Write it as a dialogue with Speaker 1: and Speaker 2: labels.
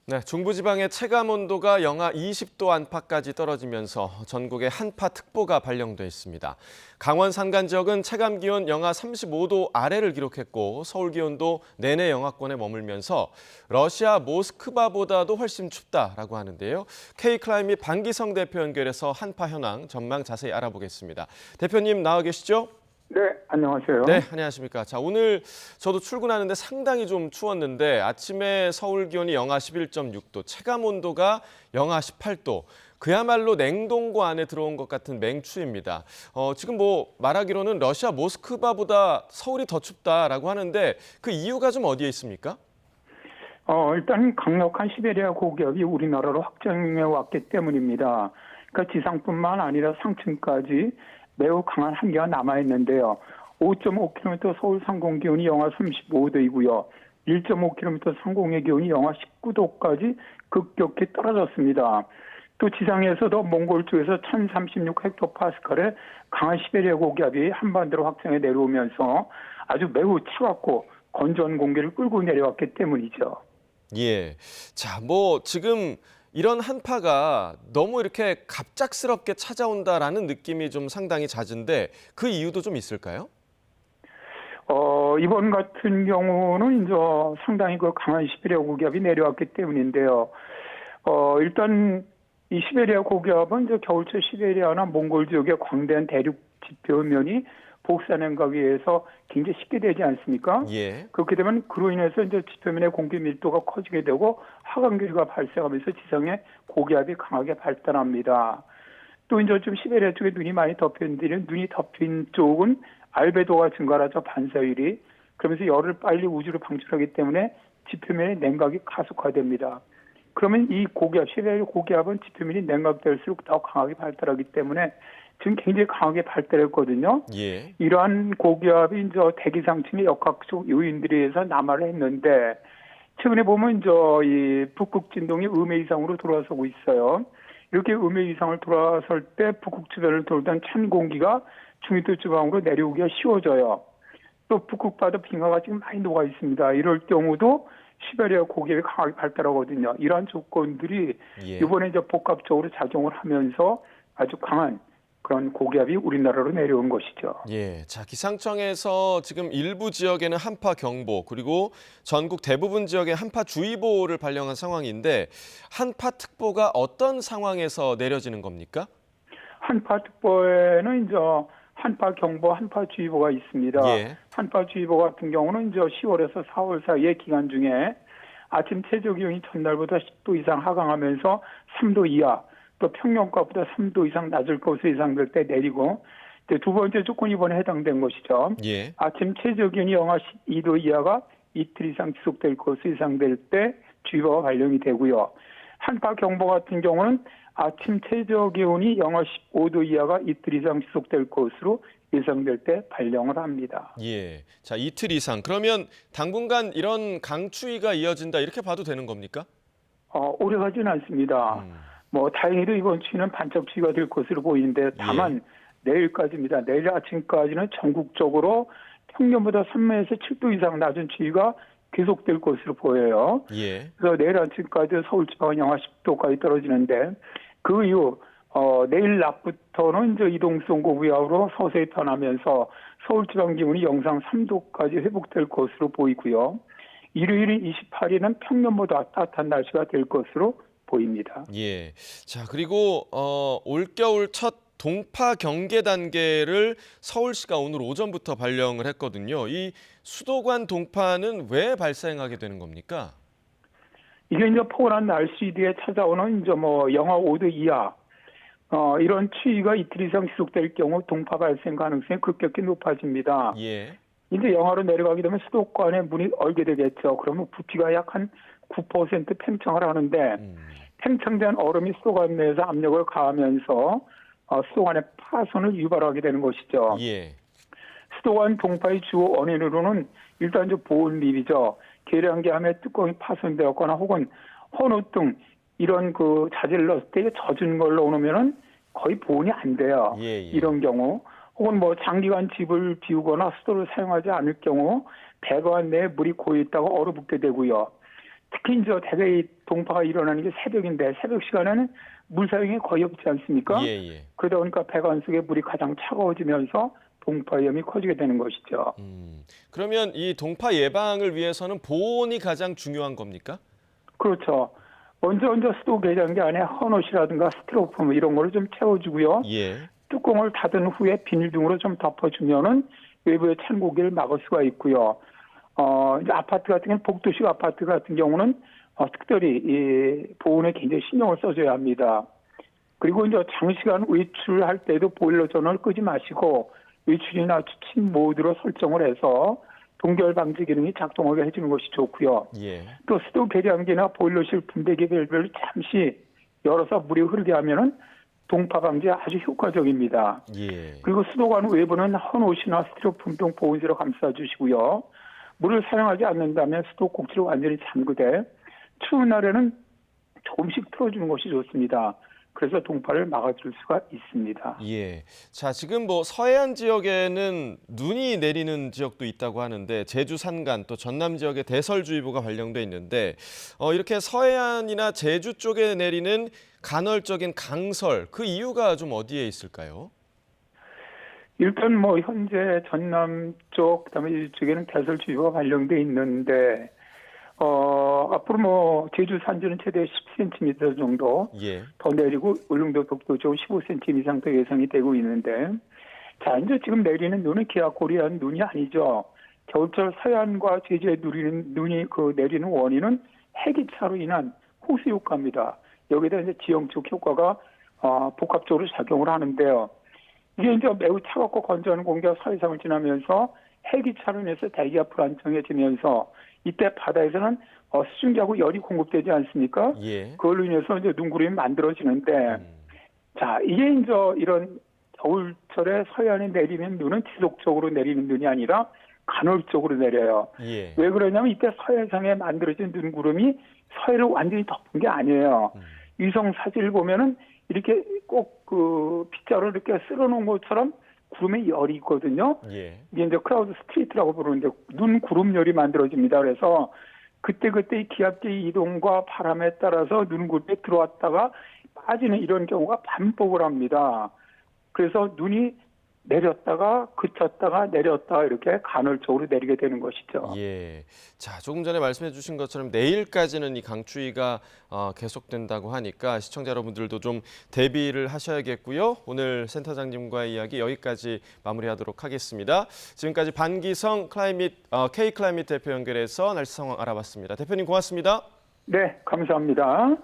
Speaker 1: 네, 중부지방의 체감 온도가 영하 20도 안팎까지 떨어지면서 전국에 한파특보가 발령돼 있습니다. 강원 산간 지역은 체감 기온 영하 35도 아래를 기록했고 서울 기온도 내내 영하권에 머물면서 러시아 모스크바보다도 훨씬 춥다라고 하는데요. K클라이밋 방기성 대표 연결해서 한파 현황 전망 자세히 알아보겠습니다. 대표님 나와 계시죠?
Speaker 2: 네, 안녕하세요.
Speaker 1: 네, 안녕하십니까. 자, 오늘 저도 출근하는데 상당히 좀 추웠는데 아침에 서울 기온이 영하 11.6도, 체감 온도가 영하 18도. 그야말로 냉동고 안에 들어온 것 같은 맹추입니다. 지금 말하기로는 러시아 모스크바보다 서울이 더 춥다라고 하는데 그 이유가 좀 어디에 있습니까?
Speaker 2: 일단 강력한 시베리아 고기압이 우리나라로 확정해 왔기 때문입니다. 그러니까 지상뿐만 아니라 상층까지 매우 강한 한기가 남아있는데요. 5.5km 서울 상공 기온이 영하 35도이고요. 1.5km 상공의 기온이 영하 19도까지 급격히 떨어졌습니다. 또 지상에서도 몽골 쪽에서 1036헥토파스칼의 강한 시베리아 고기압이 한반도로 확정해 내려오면서 아주 매우 차갑고 건조한 공기를 끌고 내려왔기 때문이죠.
Speaker 1: 예. 자, 지금 이런 한파가 너무 이렇게 갑작스럽게 찾아온다라는 느낌이 좀 상당히 잦은데 그 이유도 좀 있을까요?
Speaker 2: 이번 같은 경우는 이제 상당히 그 강한 시베리아 고기압이 내려왔기 때문인데요. 일단 이 시베리아 고기압은 이제 겨울철 시베리아나 몽골 지역의 광대한 대륙 지표면이 복사냉각에 의해서 굉장히 쉽게 되지 않습니까?
Speaker 1: 예.
Speaker 2: 그렇게 되면 그로 인해서 이제 지표면의 공기 밀도가 커지게 되고 하강기류가 발생하면서 지상에 고기압이 강하게 발달합니다. 또 이제 좀 시베리아 쪽에 눈이 많이 덮였는데 눈이 덮인 쪽은 알베도가 증가하죠, 반사율이. 그러면서 열을 빨리 우주로 방출하기 때문에 지표면의 냉각이 가속화됩니다. 그러면 이 고기압, 시베리아 고기압은 지표면이 냉각될수록 더 강하게 발달하기 때문에 지금 굉장히 강하게 발달했거든요.
Speaker 1: 예.
Speaker 2: 이러한 고기압이 이제 대기 상층의 역학적 요인들에 의해서 남하를 했는데 최근에 보면 이제 이 북극 진동이 음해 이상으로 돌아서고 있어요. 이렇게 음해 이상을 돌아설 때 북극 주변을 돌던 찬 공기가 중위도 지방으로 내려오기가 쉬워져요. 또 북극 바다 빙하가 지금 많이 녹아 있습니다. 이럴 경우도 시베리아 고기압이 강하게 발달하거든요. 이러한 조건들이
Speaker 1: 예.
Speaker 2: 이번에 이제 복합적으로 작용을 하면서 아주 강한 그런 고기압이 우리나라로 내려온 것이죠.
Speaker 1: 예. 자, 기상청에서 지금 일부 지역에는 한파 경보 그리고 전국 대부분 지역에 한파 주의보를 발령한 상황인데 한파 특보가 어떤 상황에서 내려지는 겁니까?
Speaker 2: 한파특보에는 이제 한파경보, 한파주의보가 있습니다.
Speaker 1: 예.
Speaker 2: 한파주의보 같은 경우는 이제 10월에서 4월 사이의 기간 중에 아침 최저 기온이 전날보다 10도 이상 하강하면서 3도 이하, 또 평년가보다 3도 이상 낮을 것으로 예상될 때 내리고, 두 번째 조건이 이번에 해당된 것이죠.
Speaker 1: 예.
Speaker 2: 아침 최저 기온이 영하 12도 이하가 이틀 이상 지속될 것으로 예상될 때 주의보가 발령이 되고요. 한파경보 같은 경우는 아침 최저 기온이 영하 15도 이하가 이틀 이상 지속될 것으로 예상될 때 발령을 합니다.
Speaker 1: 예. 자, 이틀 이상. 그러면 당분간 이런 강추위가 이어진다 이렇게 봐도 되는 겁니까?
Speaker 2: 오래 가지는 않습니다. 다행히도 이번 추위는 반짝 추위가 될 것으로 보이는데 다만 내일까지입니다. 내일 아침까지는 전국적으로 평년보다 3도에서 7도 이상 낮은 추위가 계속될 것으로 보여요.
Speaker 1: 예.
Speaker 2: 그래서 내일 아침까지 서울 지방은 영하 10도까지 떨어지는데 그 이후 내일 낮부터는 이제 이동성 고기압으로 서서히 변하면서 서울 지방 기온이 영상 3도까지 회복될 것으로 보이고요. 일요일인 28일은 평년보다 따뜻한 날씨가 될 것으로 보입니다.
Speaker 1: 예. 자, 그리고 올겨울 첫 동파 경계 단계를 서울시가 오늘 오전부터 발령을 했거든요. 이 수도관 동파는 왜 발생하게 되는 겁니까?
Speaker 2: 이게 이제 포근한 날씨 뒤에 찾아오는 이제 영하 5도 이하 이런 추위가 이틀 이상 지속될 경우 동파 발생 가능성이 급격히 높아집니다.
Speaker 1: 예.
Speaker 2: 이제 영하로 내려가게 되면 수도권에 문이 얼게 되겠죠. 그러면 부피가 약 한 9% 팽창을 하는데 팽창된 얼음이 수도관 내에서 압력을 가하면서 수도관의 파손을 유발하게 되는 것이죠.
Speaker 1: 예.
Speaker 2: 수도관 동파의 주요 원인으로는 일단 보온립이죠. 계량기함에 뚜껑이 파손되었거나 혹은 헌옷 등 이런 그 자재를 넣었을 때 젖은 걸 넣으면은 거의 보온이 안 돼요.
Speaker 1: 예.
Speaker 2: 이런 경우 혹은 장기간 집을 비우거나 수도를 사용하지 않을 경우 배관 내에 물이 고여 있다가 얼어붙게 되고요. 특히 이제 대개 이 동파가 일어나는 게 새벽인데 새벽 시간에는 물 사용이 거의 없지 않습니까?
Speaker 1: 예, 예.
Speaker 2: 그러다 보니까 배관 속에 물이 가장 차가워지면서 동파 위험이 커지게 되는 것이죠.
Speaker 1: 그러면 이 동파 예방을 위해서는 보온이 가장 중요한 겁니까?
Speaker 2: 그렇죠. 먼저 수도 계량기 안에 헌옷이라든가 스티로폼 이런 거를 좀 채워주고요.
Speaker 1: 예.
Speaker 2: 뚜껑을 닫은 후에 비닐 등으로 좀 덮어주면은 외부의 찬 공기를 막을 수가 있고요. 이제 아파트 같은 경우는 복도식 아파트 같은 경우는 특별히 이 보온에 굉장히 신경을 써줘야 합니다. 그리고 이제 장시간 외출할 때도 보일러 전원을 끄지 마시고 외출이나 취침 모드로 설정을 해서 동결 방지 기능이 작동하게 해주는 것이 좋고요.
Speaker 1: 예.
Speaker 2: 또 수도 계량기나 보일러실 분배기 밸브를 잠시 열어서 물이 흐르게 하면은 동파 방지에 아주 효과적입니다.
Speaker 1: 예.
Speaker 2: 그리고 수도관 외부는 헌옷이나 스티로폼 등 보온재로 감싸주시고요. 물을 사용하지 않는다면 수도 꼭지를 완전히 잠그되 추운 날에는 조금씩 틀어주는 것이 좋습니다. 그래서 동파를 막아줄 수가 있습니다.
Speaker 1: 예. 자, 지금 뭐 서해안 지역에는 눈이 내리는 지역도 있다고 하는데 제주 산간 또 전남 지역에 대설주의보가 발령돼 있는데 이렇게 서해안이나 제주 쪽에 내리는 간헐적인 강설 그 이유가 좀 어디에 있을까요?
Speaker 2: 일단 뭐 현재 전남 쪽 그다음에 이쪽에는 대설주의보가 발령돼 있는데 앞으로 뭐 제주 산지는 최대 10cm 정도
Speaker 1: 예.
Speaker 2: 더 내리고 울릉도 독도 쪽 15cm 이상 더 예상이 되고 있는데 자 이제 지금 내리는 눈은 기하고리한 눈이 아니죠. 겨울철 서해안과 제주에 눈이 내리는 원인은 해기차로 인한 호수 효과입니다. 여기다 이제 지형적 효과가 복합적으로 작용을 하는데요. 이게 이제 매우 차갑고 건조한 공기가 서해상을 지나면서 해기차로 인해서 대기가 불안정해지면서 이때 바다에서는 수증기하고 열이 공급되지 않습니까?
Speaker 1: 예.
Speaker 2: 그걸로 인해서 이제 눈구름이 만들어지는데, 자, 이게 이제 이런 겨울철에 서해안에 내리는 눈은 지속적으로 내리는 눈이 아니라 간헐적으로 내려요.
Speaker 1: 예.
Speaker 2: 왜 그러냐면 이때 서해상에 만들어진 눈구름이 서해를 완전히 덮은 게 아니에요. 위성 사진을 보면은 이렇게 꼭 그 빗자루 이렇게 쓸어놓은 것처럼 구름에 열이 있거든요.
Speaker 1: 예.
Speaker 2: 이게 이제 크라우드 스트리트라고 부르는데 눈 구름열이 만들어집니다. 그래서 그때 이 기압계 이동과 바람에 따라서 눈구름에 들어왔다가 빠지는 이런 경우가 반복을 합니다. 그래서 눈이 내렸다가 그쳤다가 내렸다가 이렇게 간헐적으로 내리게 되는 것이죠.
Speaker 1: 예. 자, 조금 전에 말씀해 주신 것처럼 내일까지는 이 강추위가 계속된다고 하니까 시청자 여러분들도 좀 대비를 하셔야겠고요. 오늘 센터장님과의 이야기 여기까지 마무리하도록 하겠습니다. 지금까지 반기성 K 클라이밋 대표 연결해서 날씨 상황 알아봤습니다. 대표님 고맙습니다.
Speaker 2: 네, 감사합니다.